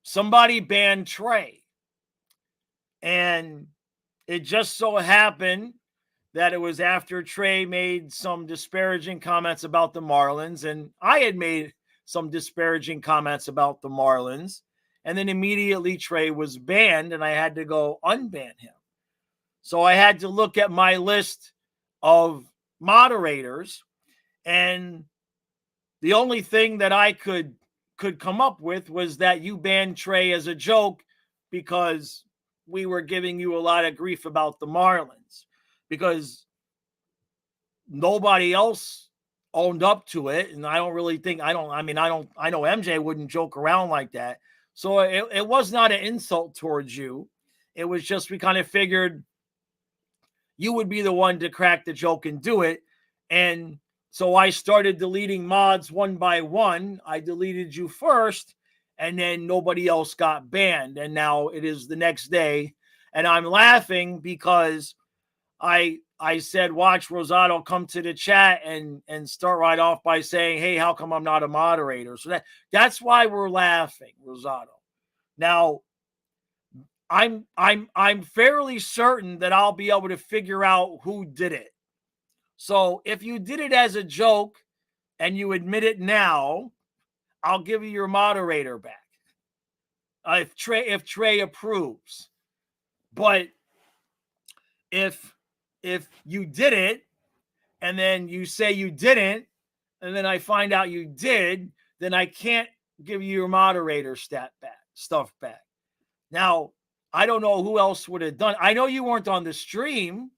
Speaker 1: somebody banned Trey. And it just so happened that it was after Trey made some disparaging comments about the Marlins, and I had made some disparaging comments about the Marlins, and then immediately Trey was banned, and I had to go unban him. So I had to look at my list of moderators, and the only thing that I could come up with was that you banned Trey as a joke because we were giving you a lot of grief about the Marlins, because nobody else owned up to it. And I don't really think, I know MJ wouldn't joke around like that. So it was not an insult towards you. It was just, we kind of figured you would be the one to crack the joke and do it. And so I started deleting mods one by one. I deleted you first, and then nobody else got banned. And now it is the next day. And I'm laughing because I said, watch Rosado come to the chat and start right off by saying, hey, how come I'm not a moderator? So that's why we're laughing, Rosado. Now, I'm fairly certain that I'll be able to figure out who did it. So if you did it as a joke and you admit it now, I'll give you your moderator back. If Trey approves. But if you did it and then you say you didn't, and then I find out you did, then I can't give you your moderator stuff back. Now, I don't know who else would have done. I know you weren't on the stream,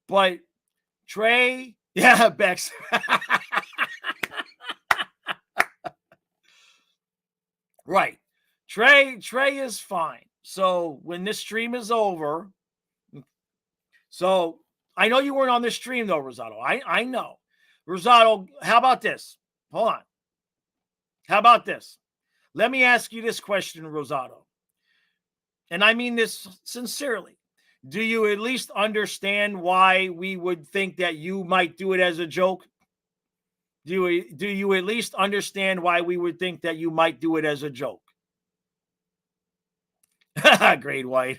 Speaker 1: but Trey, yeah, Bex. Right. Trey is fine. So when this stream is over, so I know you weren't on the stream though, Rosado. I know. Rosado, how about this? Hold on. How about this? Let me ask you this question, Rosado. And I mean this sincerely. Do you at least understand why we would think that you might do it as a joke? Do you at least understand why we would think that you might do it as a joke? Great White.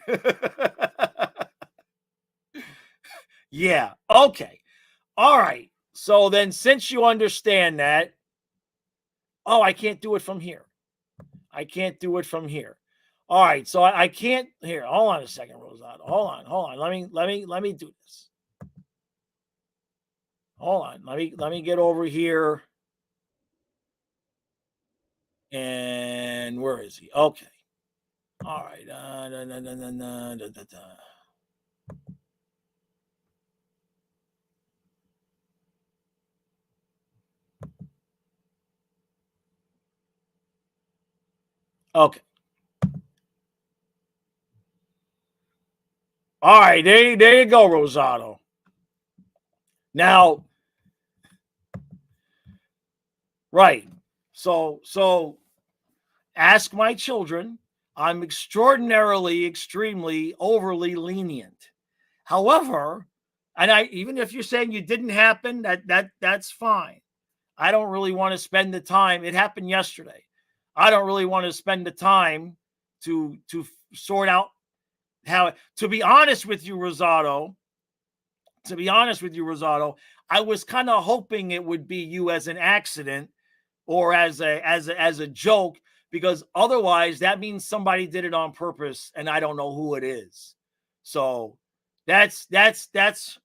Speaker 1: Yeah. Okay. All right. So then, since you understand that, I can't do it from here. I can't do it from here. All right. So I can't. Here, hold on a second, Rosado. Hold on. Let me do this. Hold on. Let me get over here. And where is he? Okay. All right. Okay. All right, there you go, Rosado. Now, right. So ask my children. I'm extremely, overly lenient. However, and even if you're saying you didn't happen, that's fine. I don't really want to spend the time. It happened yesterday. I don't really want to spend the time to sort out how. To be honest with you, Rosado. I was kind of hoping it would be you as an accident or as a joke, because otherwise that means somebody did it on purpose and I don't know who it is. So that's the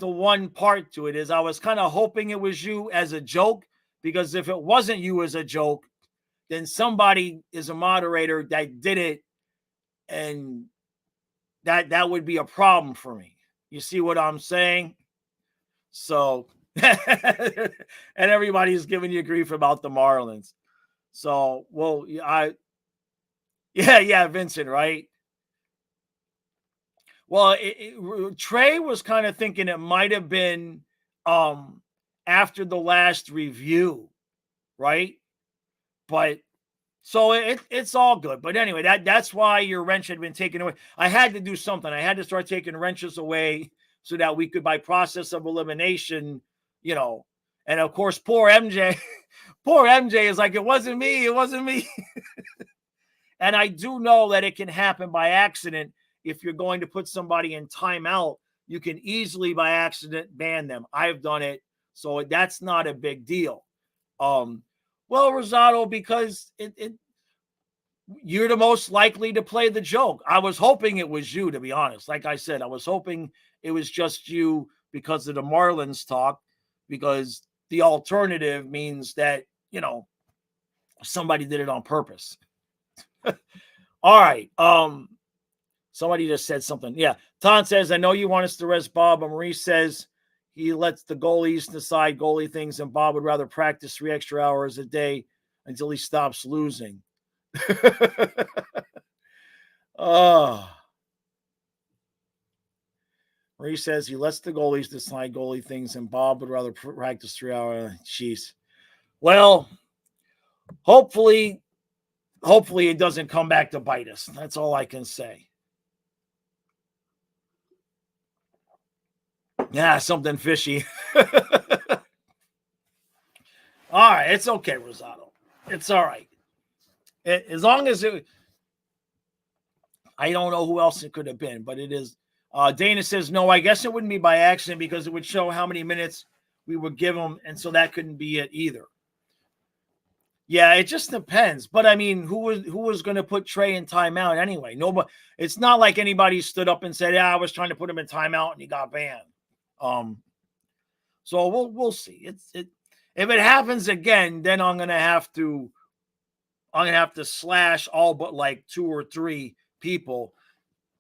Speaker 1: one part to it, is I was kind of hoping it was you as a joke, because if it wasn't you as a joke, then somebody is a moderator that did it, and that would be a problem for me. You see what I'm saying? So and everybody's giving you grief about the Marlins. So, well, yeah, Vincent, right? Well, Trey was kind of thinking it might have been after the last review, right? But so it's all good. But anyway, that's why your wrench had been taken away. I had to do something. I had to start taking wrenches away so that we could, by process of elimination, and of course, poor MJ, poor MJ is like, it wasn't me. And I do know that it can happen by accident. If you're going to put somebody in timeout, you can easily by accident ban them. I've done it, so that's not a big deal. Well, Rosado, because you're the most likely to play the joke. I was hoping it was you, to be honest. Like I said, I was hoping it was just you because of the Marlins talk, because the alternative means that, somebody did it on purpose. All right. Somebody just said something. Yeah. Ton says, I know you want us to rest Bob, but Maurice says he lets the goalies decide goalie things, and Bob would rather practice 3 extra hours a day until he stops losing. Oh. Maurice says he lets the goalies decide goalie things, and Bob would rather practice 3 hours. Jeez. Well, hopefully it doesn't come back to bite us. That's all I can say. Yeah, something fishy. All right, it's okay, Rosado. It's all right. As long as I don't know who else it could have been, but it is. Dana says, no, I guess it wouldn't be by accident, because it would show how many minutes we would give them, and so that couldn't be it either. Yeah, it just depends. But I mean, who was going to put Trey in timeout anyway? Nobody. It's not like anybody stood up and said, "Yeah, I was trying to put him in timeout and he got banned." So we'll see. If it happens again, then I'm gonna have to slash all but like 2 or 3 people,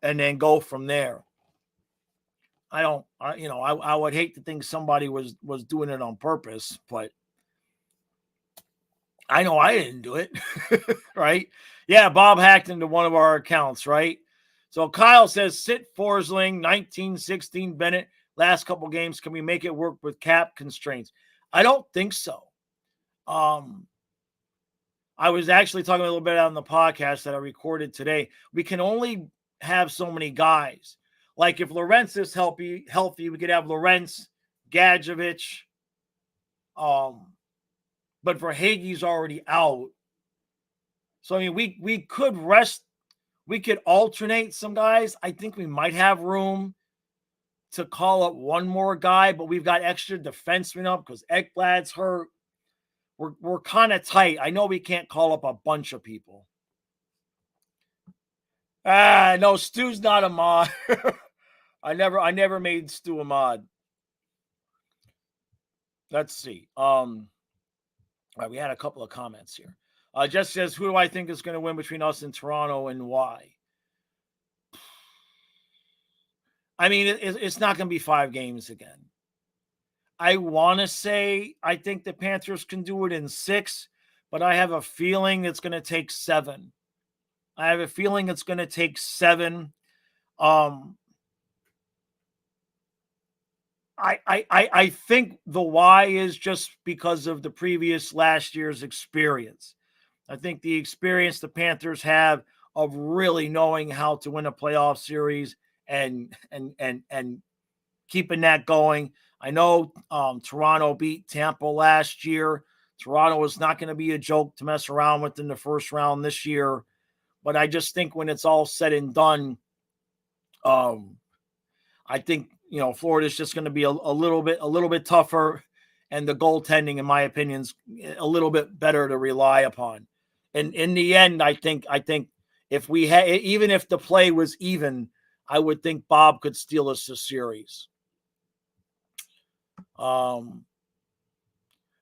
Speaker 1: and then go from there. I would hate to think somebody was doing it on purpose, but I know I didn't do it. Right? Yeah, Bob hacked into one of our accounts, right? So Kyle says, sit Forsling, 1916 Bennett, last couple games. Can we make it work with cap constraints? I don't think so. I was actually talking a little bit on the podcast that I recorded today. We can only have so many guys. Like if Lorentz is healthy, we could have Lorentz, Gadjevich. But for Hagee's already out. So I mean, we could rest. We could alternate some guys. I think we might have room to call up one more guy, but we've got extra defensemen up because Ekblad's hurt. We're kind of tight. I know we can't call up a bunch of people. No, Stu's not a mod. I never made Stu a mod. Let's see. All right, we had a couple of comments here. Jess says, who do I think is going to win between us and Toronto, and why? I mean, it's not going to be 5 games again. I want to say I think the Panthers can do it in 6, but I have a feeling it's going to take 7. I have a feeling it's going to take 7. Um, I think the why is just because of the previous last year's experience. I think the experience the Panthers have of really knowing how to win a playoff series and keeping that going. I know Toronto beat Tampa last year. Toronto is not going to be a joke to mess around with in the first round this year. But I just think when it's all said and done, I think Florida's just going to be a little bit tougher, and the goaltending, in my opinion, is a little bit better to rely upon. And in the end, I think if we had, even if the play was even, I would think Bob could steal us a series.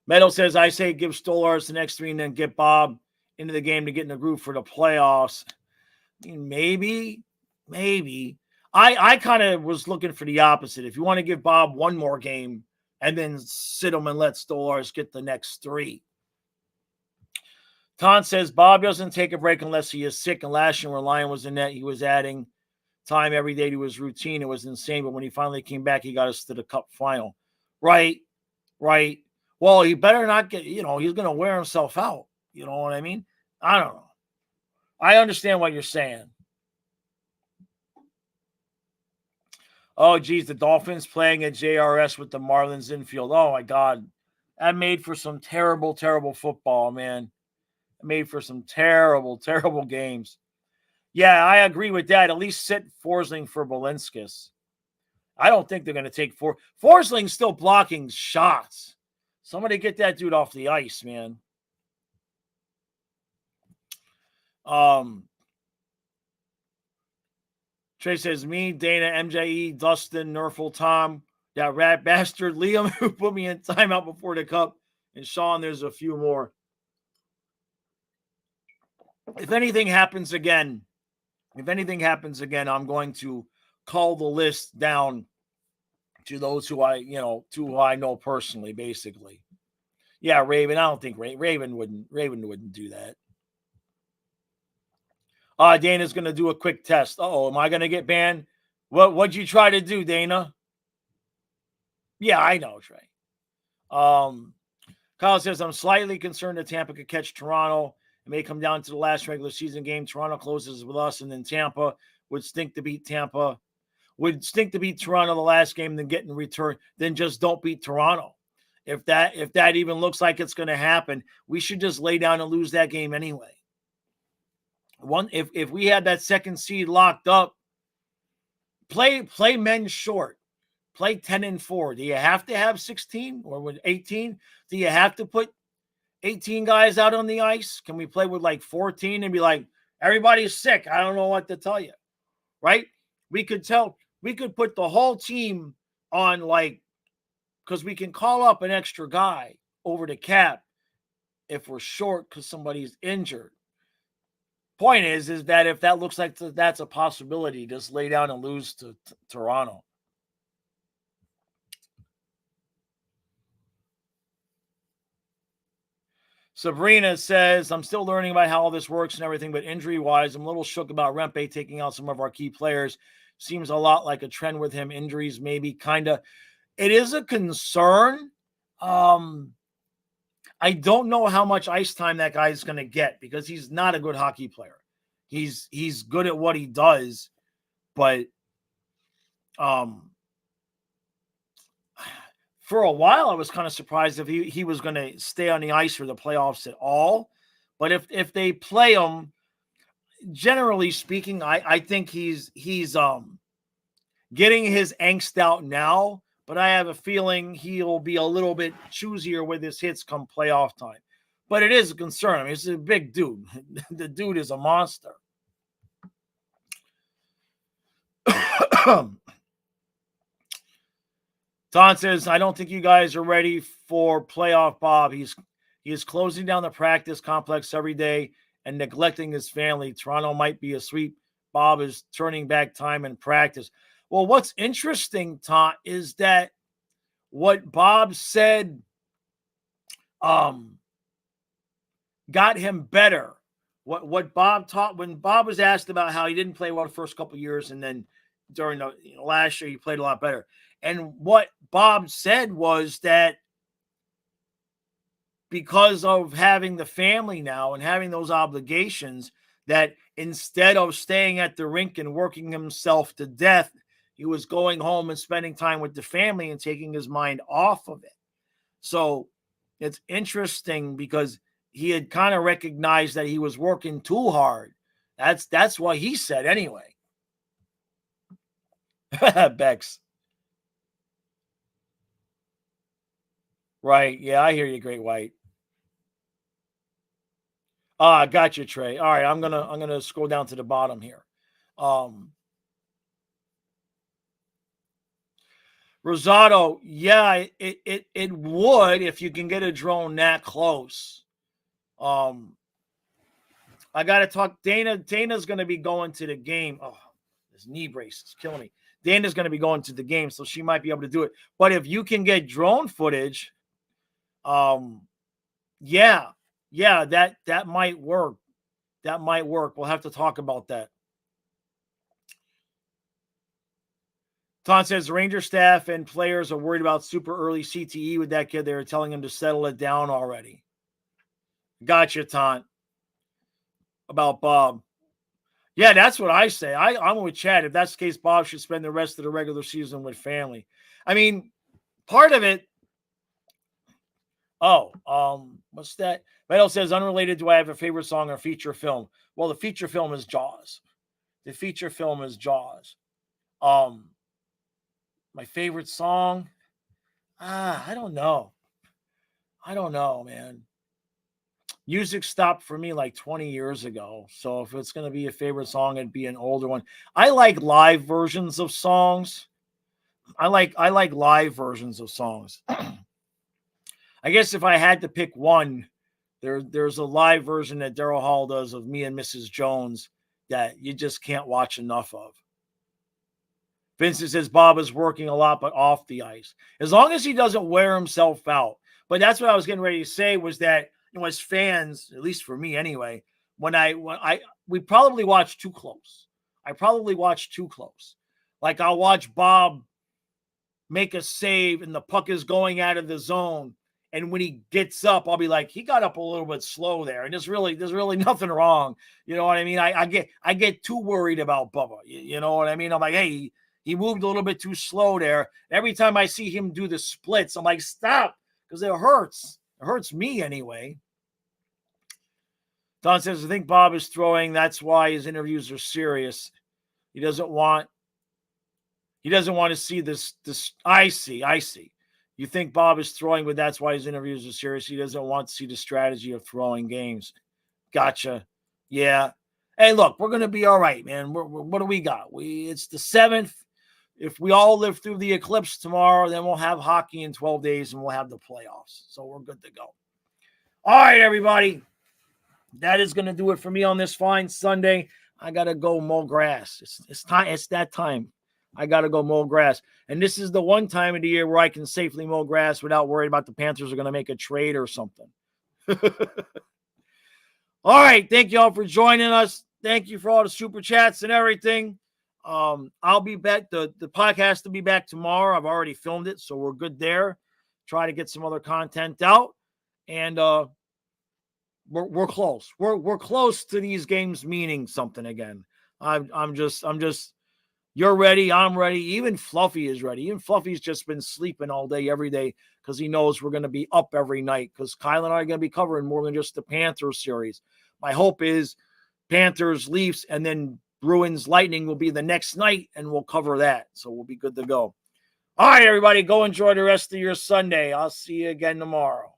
Speaker 1: Meadow says, I say give Stolarz the next 3 and then get Bob into the game to get in the group for the playoffs. I mean, maybe. I kind of was looking for the opposite. If you want to give Bob one more game and then sit him and let Stolarz get the next 3. Ton says Bob doesn't take a break unless he is sick, and last year when Ryan was in net, he was adding time every day to his routine. It was insane, but when he finally came back, he got us to the Cup final. Right. Well, he better not get, he's going to wear himself out. You know what I mean? I don't know. I understand what you're saying. Oh, geez, the Dolphins playing at JRS with the Marlins infield. Oh, my God. That made for some terrible, terrible football, man. It made for some terrible, terrible games. Yeah, I agree with that. At least sit Forsling for Balinskis. I don't think they're going to take Forsling's still blocking shots. Somebody get that dude off the ice, man. Trey says, me, Dana, MJE, Dustin, Nerful, Tom, that rat bastard, Liam, who put me in timeout before the Cup, and Sean, there's a few more. If anything happens again, I'm going to call the list down to those who I know personally, basically. Yeah, Raven. I don't think Raven wouldn't do that. Dana's going to do a quick test. Am I going to get banned? What'd you try to do, Dana? Yeah, I know, Trey. Kyle says, I'm slightly concerned that Tampa could catch Toronto. It may come down to the last regular season game. Toronto closes with us, and then Tampa would stink to beat Tampa. Would stink to beat Toronto the last game, then get in return. Then just don't beat Toronto. If that even looks like it's going to happen, we should just lay down and lose that game anyway. If we had that second seed locked up, play men short. Play 10-4. Do you have to have 16 or with 18? Do you have to put 18 guys out on the ice? Can we play with like 14 and be like, everybody's sick? I don't know what to tell you. Right? We could put the whole team on because we can call up an extra guy over the cap if we're short because somebody's injured. Point is that if that looks like that's a possibility, just lay down and lose to Toronto. Sabrina says, I'm still learning about how all this works and everything, but injury-wise, I'm a little shook about Rempe taking out some of our key players. Seems a lot like a trend with him. Injuries maybe kind of. It is a concern. I don't know how much ice time that guy's going to get because he's not a good hockey player. He's good at what he does, but for a while, I was kind of surprised if he was going to stay on the ice for the playoffs at all. But if they play him, generally speaking, I think he's getting his angst out now. But I have a feeling he'll be a little bit choosier with his hits come playoff time. But it is a concern. I mean, he's a big dude. The dude is a monster. Don says, I don't think you guys are ready for playoff Bob. He is closing down the practice complex every day and neglecting his family. Toronto might be a sweep. Bob is turning back time in practice. Well, what's interesting, Tom, is that what Bob said got him better. What Bob taught when Bob was asked about how he didn't play well the first couple of years, and then during the last year he played a lot better. And what Bob said was that because of having the family now and having those obligations, that instead of staying at the rink and working himself to death, he was going home and spending time with the family and taking his mind off of it. So it's interesting because he had kind of recognized that he was working too hard. That's what he said anyway. Bex. Right. Yeah, I hear you, Great White. I got you, Trey. All right, I'm gonna scroll down to the bottom here. Rosado, yeah, it would if you can get a drone that close. I gotta talk. Dana's gonna be going to the game. Oh, this knee brace is killing me. Dana's gonna be going to the game, so she might be able to do it. But if you can get drone footage, yeah, that might work. That might work. We'll have to talk about that. Ton says Ranger staff and players are worried about super early CTE with that kid. They were telling him to settle it down already. Gotcha, Ton. About Bob. Yeah, that's what I say. I'm with Chad. If that's the case, Bob should spend the rest of the regular season with family. I mean, part of it. What's that? Metal says, unrelated, do I have a favorite song or feature film? Well, the feature film is Jaws. The feature film is Jaws. My favorite song? I don't know. I don't know, man. Music stopped for me like 20 years ago. So if it's going to be a favorite song, it'd be an older one. I like live versions of songs. I like live versions of songs. I guess if I had to pick one, there's a live version that Daryl Hall does of Me and Mrs. Jones that you just can't watch enough of. Vincent says Bob is working a lot, but off the ice. As long as he doesn't wear himself out. But that's what I was getting ready to say was that, as fans, at least for me anyway, we probably watch too close. I probably watch too close. Like I'll watch Bob make a save and the puck is going out of the zone. And when he gets up, I'll be like, he got up a little bit slow there. And there's really nothing wrong. You know what I mean? I get too worried about Bubba. You know what I mean? I'm like, hey, he moved a little bit too slow there. Every time I see him do the splits, I'm like, stop, because it hurts. It hurts me anyway. Don says, I think Bob is throwing. That's why his interviews are serious. He doesn't want to see this. I see. You think Bob is throwing, but that's why his interviews are serious. He doesn't want to see the strategy of throwing games. Gotcha. Yeah. Hey, look, we're going to be all right, man. What do we got? It's the 7th. If we all live through the eclipse tomorrow, then we'll have hockey in 12 days and we'll have the playoffs. So we're good to go. All right, everybody. That is going to do it for me on this fine Sunday. I got to go mow grass. It's time. It's that time. I got to go mow grass. And this is the one time of the year where I can safely mow grass without worrying about the Panthers are going to make a trade or something. All right. Thank you all for joining us. Thank you for all the super chats and everything. I'll be back. The podcast will be back tomorrow. I've already filmed it, so we're good there. Try to get some other content out. And we're close. We're close to these games meaning something again. I'm just you're ready. I'm ready. Even Fluffy is ready. Even Fluffy's just been sleeping all day, every day, because he knows we're going to be up every night, because Kyle and I are going to be covering more than just the Panthers series. My hope is Panthers, Leafs, and then Bruins, Lightning will be the next night, and we'll cover that. So we'll be good to go. All right, everybody, go enjoy the rest of your Sunday. I'll see you again tomorrow.